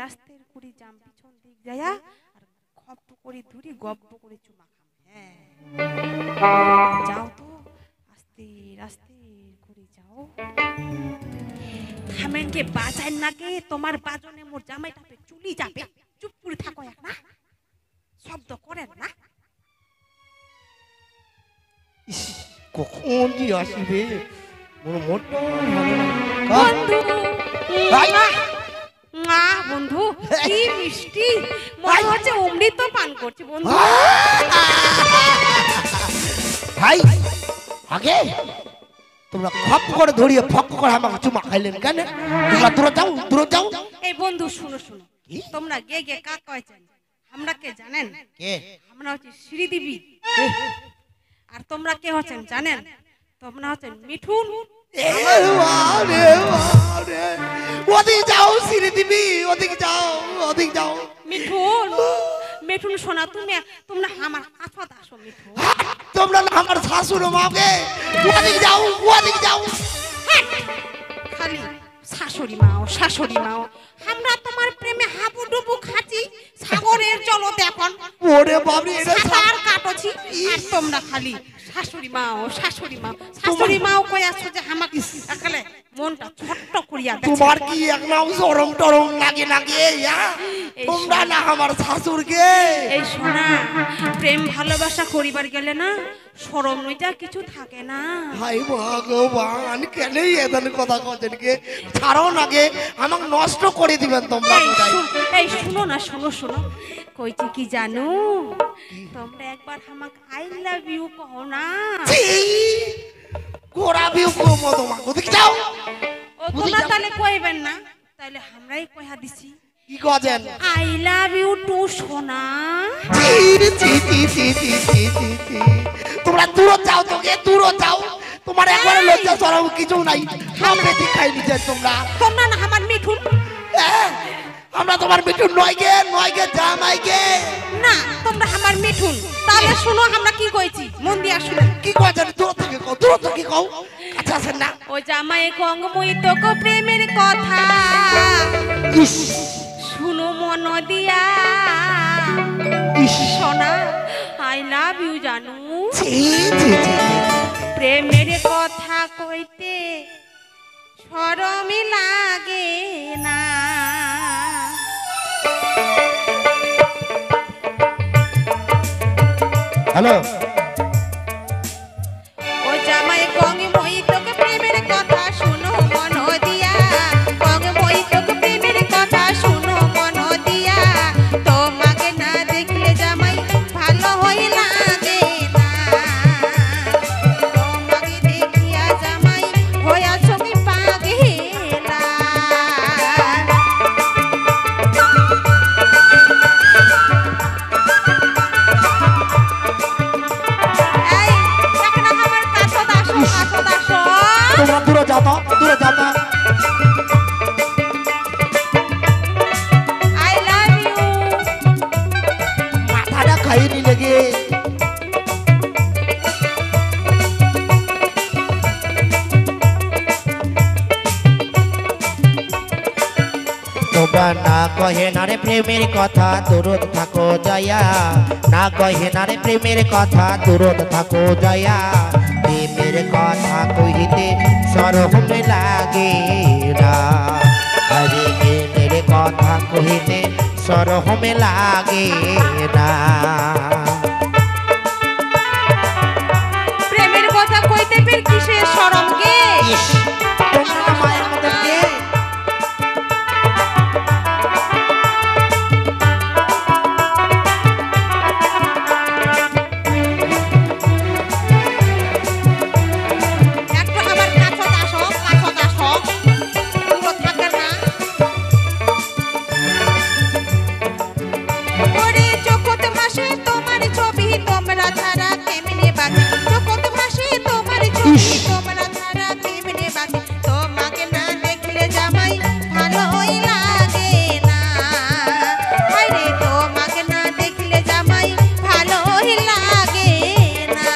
আস্তে করে জাম পিছন দিক যায়া আর খপ্প করে ধরে গপ্প করে চুমা খাম যাও তো আস্তে আস্তে করে যাও থামেনকে বাজায় নাকে তোমার বাজনে মোর জামাইটাকে চুলি যাবে চুপ করে থাকো এক না শব্দ করেন না কখন জি আসিবে মোর মোটটা বন্ধু বন্ধু কি মিষ্টি মনে হচ্ছে অমৃত পান করছি বন্ধু ভাই আগে তোমরা খপ করে ধরিয়ে ফক করে আমাকে চুমা খাইলেন কেন তোমরা দূরে যাও এই বন্ধু শুনো শুনো তোমরা গে গে কাক কইছেন আমরা কে জানেন কে আমরা হচ্ছে শ্রীদেবী আর তোমরা কে হচ্ছেন জানেন তোমরা হচ্ছেন মিঠুন ওদিকে যাও শ্রীদেবী ওদিকে যাও মিঠুন মিঠুন শোনা তোমরা আমার কাছে আসো মিঠুন তোমরা আমার শাশুড় মাকে ওদিকে যাও খালি শাশুড়ি মাও আমরা তোমার প্রেমে হাবুডুবু খাচ্ছি সাগরের জলতে এখন ওরে বাবরে এটা সাঁতার কাটছি আর তোমরা খালি শাশুড়ি মাও কই আসছো যে আমাকে একালে মনটা ছোট্ট করিয়া দেখো। তোমার কি একদম সরম টরম লাগে নাকি তোমরা না আমার শাশুড়কে? এই শোনা, প্রেম ভালোবাসা করিবার গেলে না শরম লজ্জা কিছু থাকে না। হাই ভগবান কেন এদের কথা কছেন কে? ছাড়ো নাকি আমাকে নষ্ট করে দিবেন তোমরা। এই শুনো না, শোনো কইছি কি জানো, তোমরা একবার আমাকে আই লাভ ইউ কহো না। গোড়া বিউ কমো তোমাকে দেখি যাও। ও তোমরা তাহলে কইবেন না, তাহলে আমরাই কইয়া দিছি কি কছেন? আই লাভ ইউ টু সোনা। তোমরা দূর যাও, তোকে দূর যাও। তোমার একবারে লজ্জা সরম কিছু নাই, সব বেশি খাই নিছে তোমরা। তোমরা না আমার মিঠুন? আমরা তোমার মিঠুন নয় গে জামাই গে। না তোমরা আমার মিঠুন। তাহলে শুনো আমরা কি কইছি, মন দিয়া শুনো। কি কছেন? দূর থেকে কও কাছে আসেন না। ও জামাই কঙ্গ মুই তোকে প্রেমের কথা শুনো মন দিয়া। সোনা আই লাভ ইউ জানু। প্রেমের কথা কইতে শরমি লাগে না। হ্যালো ও জামাই কঙ্গ মুই তোকে প্রেমের কথা শুনো মন দিয়া। কঙ্গ মুই তোকে প্রেমের কথা শুনো মন দিয়া। তোমাকে না দেখলে জামাই ভালো হই লাগে না। তোমাকে দেখিয়া জামাই হইয়া ছবি পাগেলা। এই এখন আমার কাছে দাসো। তোমরা দূরে যাও তো। I love you. মাথাটা খাইনি লেগে। তোমরা না কহে না রে প্রেমের কথা দূরত থাকো জয়া। না কহে না রে প্রেমের কথা দূরত থাকো জয়া। প্রেমের কথা কহিতে সরম লাগে না। আরে প্রেমের কথা কহিতে সরম লাগে না। প্রেমের কথা কইতে ফের কিসের শরম গে? তোমরা মায়ের মতন কে? একটু আমার কাছে দাসো। পুরো থাকে না। ওরে জগৎ মাসে তোমার ছবি তোমরা ছাড়া কেমনে বাঁচি। জগৎ মাসে তোমার ছবি তোমরা ছাড়া কেমনে বাঁচি। তোমাকে না দেখলে জামাই ভালোই লাগে না। আরে তোমাকে না দেখলে জামাই ভালোই লাগে না।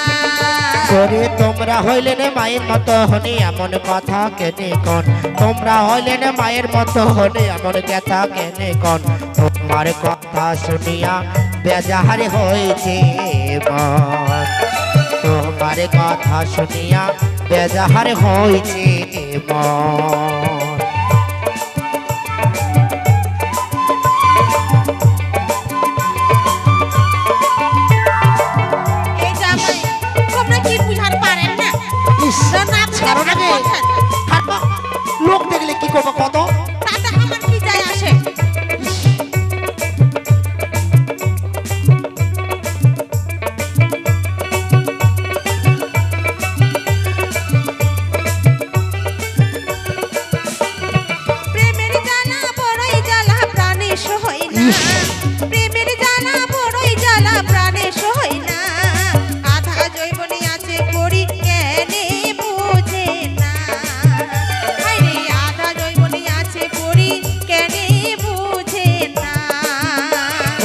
করে তোমরা হইলেন মায়ের মতো হনে এমন কথা কেনে কন। তোমরা হইলেন মায়ের মতো হনে এমন কথা কেনে কন। তোমার কথা শুনিয়া বেজাহার হয়েছে মন। তোমার কথা শুনিয়া বেজাহার হয়েছে মন। এই জামাই তোমরা কি বুঝার পারেন না? না ছাড়ো না রে। ছাড়বো। লোক দেখলে কি করবো কত? তাতে আমার কি যায় আসে? প্রেমের জ্বালা বড়ই জ্বালা প্রাণে সহই না। প্রেমের জ্বালা বড়ই জ্বালা প্রাণে সহই না। আধা জৈবনী আছে করি কেনে বুঝে না। হায়রে আধা জৈবনী আছে করি কেনে বুঝে না।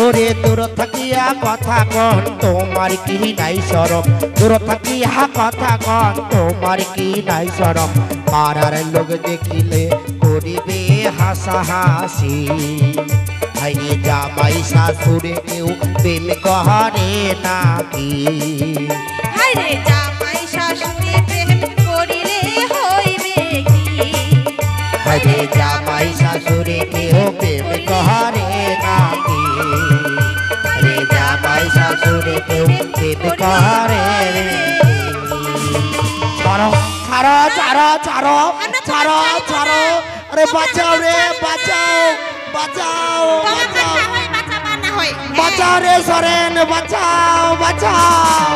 ওরে দূর থাকিয়া কথা কন তোমার কি নাই শরম। দূর থাকিয়া কথা কন তোমার কি নাই শরম। পাড়ার লোক দেখিলে করিবে হাসা হাসি হাইরে জামাই শাশুড়ে কেউ প্রেম করে নাকি হায়রে জামাই শাশুড়ি প্রেম করিলে হইবে কি হাইরে জামাই শাশুড়ে কেউ প্রেম করে নাকি হাইরে জামাই শাশুড়ে কেউ প্রেম করে ছাড়ো ছাড়ো ছাড়ো ছাড়ো ছাড়ো ছাড়ো আরে বাঁচাও রে বাঁচাও বাঁচাও বাঁচাও বাঁচাও রে সরেন বাঁচাও বাঁচাও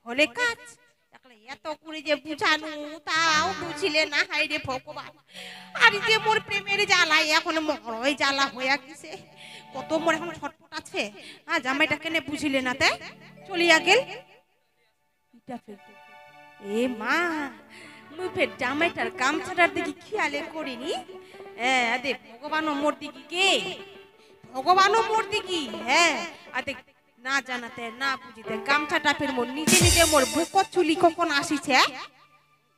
হলে কাজ এত করে যে বুঝানো তাও বুঝিলে না। হাই রে ভগবান, আর যে মোর প্রেমের জ্বালা এখন মরই জ্বালা হইয়া গেছে। কত মোর এখন ছটফট আছে। আর জামাইটা কেনে বুঝিলে না, তাই চলিয়া গেল। এ মা, মুই ফের জামাইটার গামছাটার দিকে খেয়ালে করিনি। হ্যাঁ দে ভগবানও মোর দিকে কে, ভগবানও মোর দিকে। হ্যাঁ আদে না জানাতে না বুঝিতে গামছাটা ফের মোর নিজে নিজে মোর বুক চুলি কখন আসিছে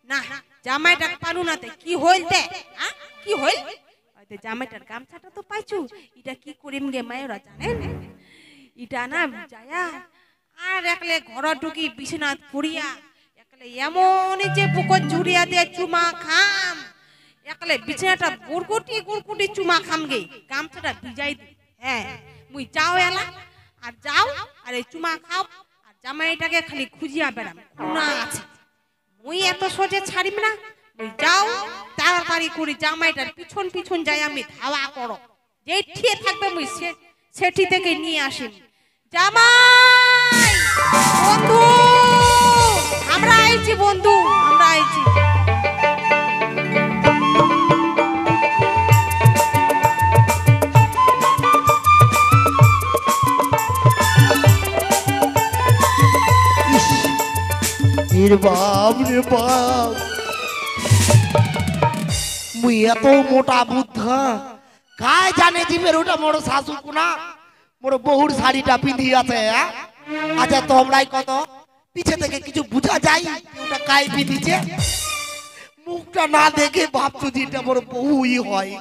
না। জামাইটা পালু নাতে কি হইলতে কি হইল? জামাইটার গামছাটা তো পাইছু, এটা কি করিম গে মায়েরা জানেন? এটা না যায়া আর একলে ঘর ঢুকি বিছানাত পড়িয়া একলে এমন যে বুক ঝুরিয়া দিয়ে চুমা খাম, একলে বিছানাটা গুড়গুটি গুড়গুটি চুমা খাম গে, গামছাটা ভিজাই দি। হ্যাঁ মুই যাও এলা আর যাও আর এই চুমা খাও আর জামাইটাকে খালি খুঁজিয়া বেড়াম কোনা আছে। মুই এত সোজে ছাড়িম না। মুই যাও তাড়াতাড়ি করে জামাইটার পিছন পিছন যাই আমি ধাওয়া করো, যেই ঠিয়ে থাকবে মুই সেটি থেকে নিয়ে আসিম। জামাই বন্ধু, আমরা আইছি বন্ধু, আমরা আইছি। বাপ রে বাপ, মুই এত মোটা বুদ্ধা কায় জানে জিমের ওটা মোর শাশু কোনা মোর বহুর শাড়িটা পিঁধি আছে। আচ্ছা তোমরাই কত পিছে থেকে কিছু বুঝা যায় ওটা কায় পিঁধিছে? মুখটা না দেখে ভাবছো যে এটা মোর বহুই হয়।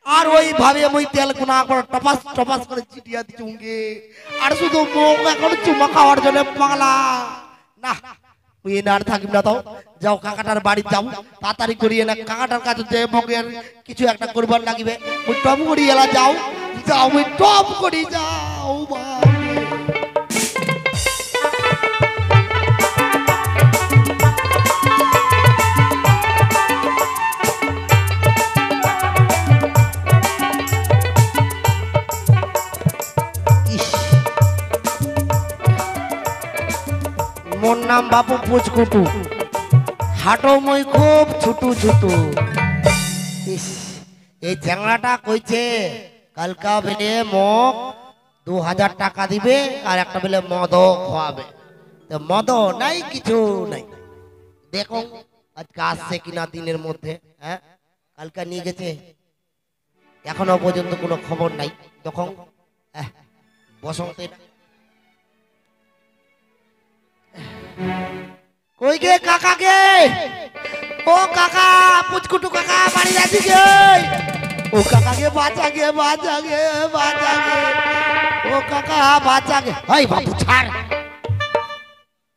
আর ওইভাবে মুই তেল কোনা করে টপাস টপাস করে চিটিয়া দিচুঙ্গে, আর শুধু মুখ এখন চুমা খাওয়ার জন্য পাগলা। না তুই আর থাকিম না, তো যাও কাকাটার বাড়ি যাও তাড়াতাড়ি করিয়ে না, কাকাটার কাছে যে মগের কিছু একটা করবার লাগিবে। ওই টপ করি এলা যাও যাও, ওই টপ করি যাও। মোর নাম বাবু পুচকুটু, হাঁটো মই খুব ছুটু ছুটু। এই চ্যাংড়াটা কইছে কালকা বেলে মোক 2000 টাকা দিবে আর একটা বেলে মদ খাওয়াবে। তো মদ নাই কিছু নাই, দেখো আজকে আসছে কিনা দিনের মধ্যে। হ্যাঁ কালকা নিয়ে গেছে, এখনো পর্যন্ত কোনো খবর নাই। তখন বসন্তে কই গে কাকা গে, ও কাকা পুচকুটু কাকা বাড়ি যাচ্ছি গে। ও কাকা গে বাঁচা গে বাঁচা গে বাঁচা গে, ও কাকা বাঁচা গে। হাই বাবু ছাড়,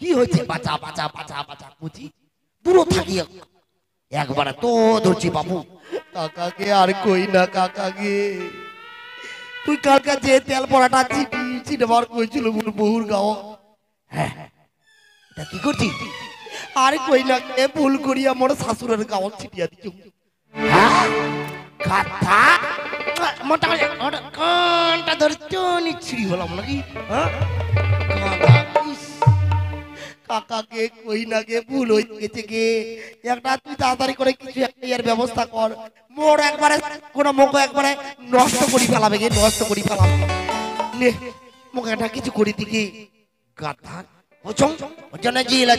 কি হয়েছে? বাঁচা বাঁচা বাঁচা বাঁচা বুঝি দূর থাকি একবারে তো ধরছি বাবু। কাকা গে আর কই না কাকা গে, তুই কালকা যে তেল পড়াটা চিনবার কইছিল বহুর গাও। হ্যাঁ এটা কি করছি? আর কই না ভুল করিয়া মোর শাশুড়ের গাও ছিটিয়া দিছ। কথা মোটা কোনটা ধরছ নিচ্ছিড়ি হলাম নাকি? কাকাকে কই না গে ভুল হয়ে গেছে গে, একটা তুই তাড়াতাড়ি করে কিছু একটা এর ব্যবস্থা কর। মোর একবারে কোন মুখ একবারে নষ্ট করি ফেলাবে গে, নষ্ট করি ফেলাবে। নে মুখ একটা কিছু করি দিকে গাধা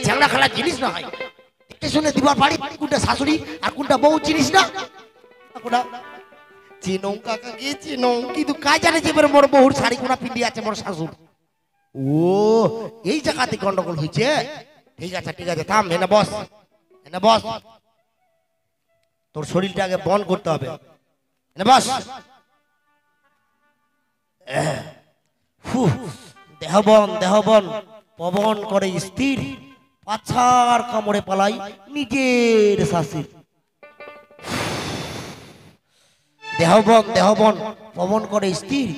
ঝাংড়া খেলার জিনিস না হয়, শুনে দিবার পারি কোনটা শাশুড়ি আর কোনটা বউ চিনিস না। চিনো কাকা গে চিনো, কিন্তু কাজ জানে যে মোর বহুর শাড়ি কোনা পিন্ডি আছে মোর শাশুর। ও এই জায়গাতে গন্ডগোল হয়েছে। ঠিক আছে ঠিক আছে থাম, এনে বস না বস, তোর শরীরটাকে বন করতে হবে। না বস, দেহবন দেহবন পবন করে স্থির, পাছার কামড়ে পালাই নিজের শাসির। দেহবন দেহবন পবন করে স্থির,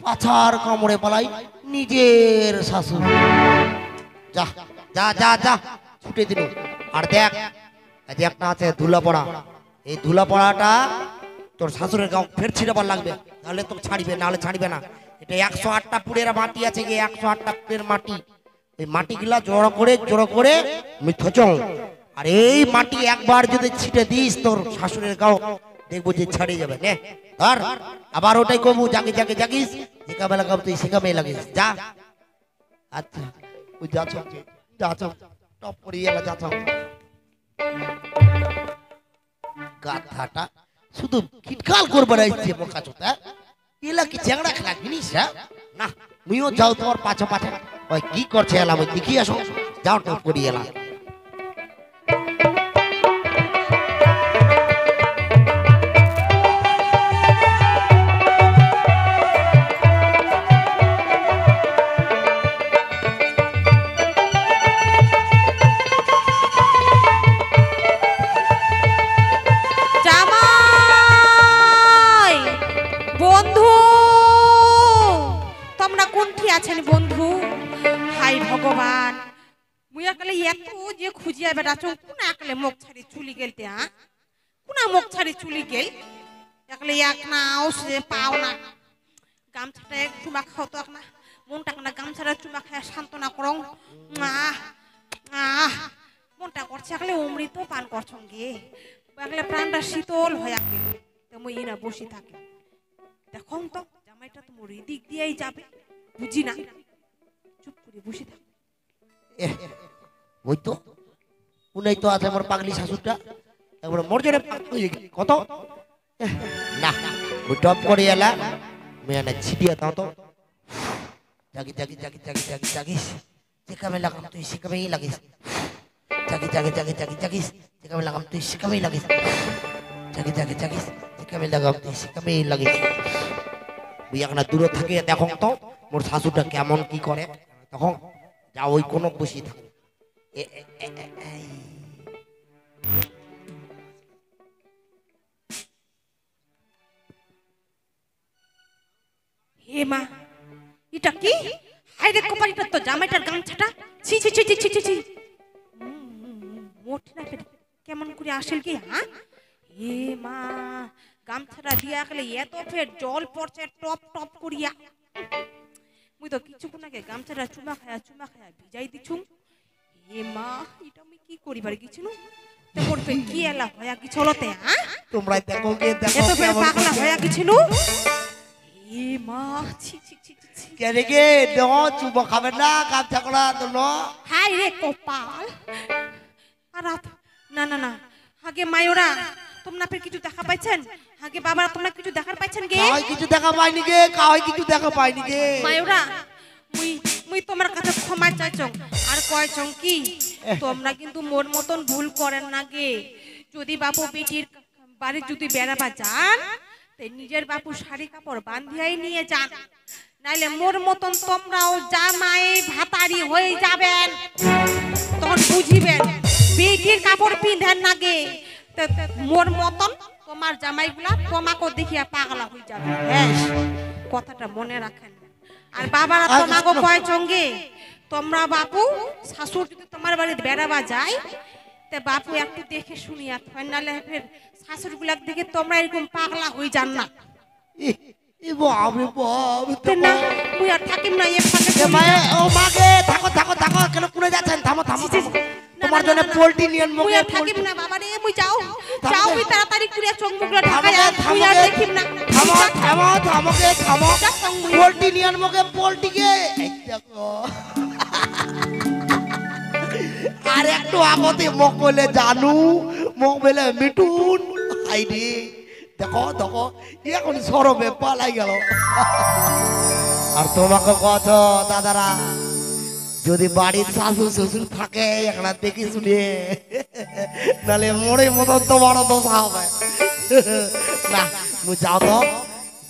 পাছার কামড়ে পালাই নিজের শাশুর। যা যা যা যা ছুটে দিল। আর দেখ, এই যে একটা আছে ধুলাপড়া, এই ধুলাপড়াটা তোর শাশুড়ের গাঁও ফের ছিড়াবার লাগবে, নাহলে তো ছাড়িবে, নাহলে ছাড়িবে না। এটা 108টা পুরের মাটি আছে, গিয়ে 108টা পুরের মাটি, এই মাটিগুলা জড়ো করে মিঠচং। আর এই মাটি একবার যদি ছিটে দিস তোর শাশুড়ের গাঁও, দেখবো যে ছাড়িয়ে যাবে। নে ধর, আবার ওটাই কবু, জাগি জাগি জাগিস, যেকা বেলা কব তুই সেকা মেয়ে লাগিস। যা। আচ্ছা ওই যাচ্ছ যাচ্ছ টপ করে এলা যাচ্ছ। গাধাটা শুধু খিটকাল করবার আসছে মোকা চোতা, এলা কি চ্যাংড়া খেলা জিনিস? না তুমিও যাও তোমার পাছা পাছা, ওই কি করছে এলা ওই দেখি আসো, যাও টপ করি এলা। আছেন বন্ধু? হাই ভগবান, মুই একলে এত যে খুঁজিয়া বেড়াচ্ছ, কোন একলে মুখ ছাড়ি চুলি গেলতে, হ্যাঁ কোন মুখ ছাড়ি চুলি গেল, একলে এক না সে পাও না। গামছাটা এক চুমা খাও তো, এক না মনটা না গামছাটা চুমা খায় সান্ত্বনা করো। মনটা করছে একলে অমৃত পান করছং গে, একলে প্রাণটা শীতল হয়ে গেল। তো মুই না বসে থাকি, দেখো তো জামাইটা তো মোর দিক দিয়েই যাবে, বুঝি না, চুপ করে বসে থাক। ওই তো উনাই তো আছে আমার পাগলি শাশুড়টা, একবার মোর জন্য কত না ওই টপ করে এলা মেয়ে না ছিটিয়া দাও তো। জাগি জাগি জাগি জাগি জাগি জাগিস, যেখানে লাগাম তুই সেখানেই লাগিস। জাগি জাগি জাগি জাগি জাগিস, যেখানে লাগাম তুই সেখানেই লাগিস। জাগি জাগি জাগিস, যেখানে লাগাম তুই সেখানেই লাগিস। তুই এখন দূরে থাকে, দেখো তো মোর শাশুটা কেমন কি করে, তখন যা ওই কোনো বসি থাক। হে মা, এটা কি? হাইরে কপালটা তো জামাইটার গামছাটা, ছি ছি ছি ছি ছি ছি, মোট না কেমন করে আসল কি? হ্যাঁ হে মা, গামছাটা দিয়া গেলে এত ফের জল পড়ছে টপ টপ করিয়া। মুই তো কিছুক্ষণ আগে গামছাটা চুমা খায়া ভিজাই দিছুম। হে মা, এটা আমি কি করিবার গেছিনু, তে মোর ফের কি এলা হয়া কি চলতে? হ্যাঁ তোমরা দেখো কে দেখো এত ফের পাগলা হয়া গেছিনু। হে মা, ছি ছি ছি ছি, কে রে কে দেও চুবা খাবে না, গামছা কলা তোলো। হাই রে কপাল। আর না না না, আগে মায়োরা তোমরা ফের কিছু দেখা পাইছেন? আগে বাবা তোমরা কিছু দেখার পাইছেন গে? কাই কিছু দেখা পাইনি গে, কাই কিছু দেখা পাইনি গে। মায়োরা মুই তোমার কাছে ক্ষমা চাইছং, আর কয়ছং কি তোমরা কিন্তু মোর মতন ভুল করেন না গে। যদি বাপু বেটির বাড়ি যদি বেড়াবা যান, তাই নিজের বাপু শাড়ি কাপড় বান্ধিয়াই নিয়ে যান, নাইলে মোর মতন তোমরাও জামাই ভাতারি হয়ে যাবেন। তখন বুঝিবেন বেটির কাপড় পিঁধেন না গে, মোর মতন তোমার জামাইগুলা তোমাকে দেখিয়া পাগলা হয়ে যাবে। হ্যাঁ, কথাটা মনে রাখেন। আর বাবারা তোমাকে কয় চঙ্গে, তোমরা বাপু শাশুড় যদি তোমার বাড়িতে বেড়াবা যায়, তে বাপু একটু দেখে শুনিয়া থাকেন, নাহলে ফের শাশুড় গুলাক দেখে তোমরা এরকম পাগলা হয়ে যান না। না মুই আর থাকিম না, এ ফাঁকে ও মাগে থাকো থাকো থাকো, কেন কোনে যাচ্ছেন? থামো থামো, তোমার জন্য পোল্ট্রি নিয়ে মুই আর থাকিম না বাবা রে, মুই যাও যাও, মুই তাড়াতাড়ি করে চোখগুলো ঢাকায়া, মুই আর দেখিম না। থামো থামো থামো গে থামো, পোল্ট্রি নিয়ে মগে পোল্ট্রি গে। দেখো আর একটু আগতে মোক বলে জানু, মোক বলে মিটুন, আইডি দেখো দেখো এখন সরবে পালাই গেল। আর তোমাকে কত দাদারা যদি বাড়ির শাশু শ্বশুর থাকে একটা দেখি শুনে নালে মোড়ে মতন তোমারও দোষা হবে না মুই যাও তো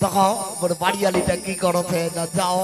দেখো মোর বাড়িয়ালিটা কি করছে না যাও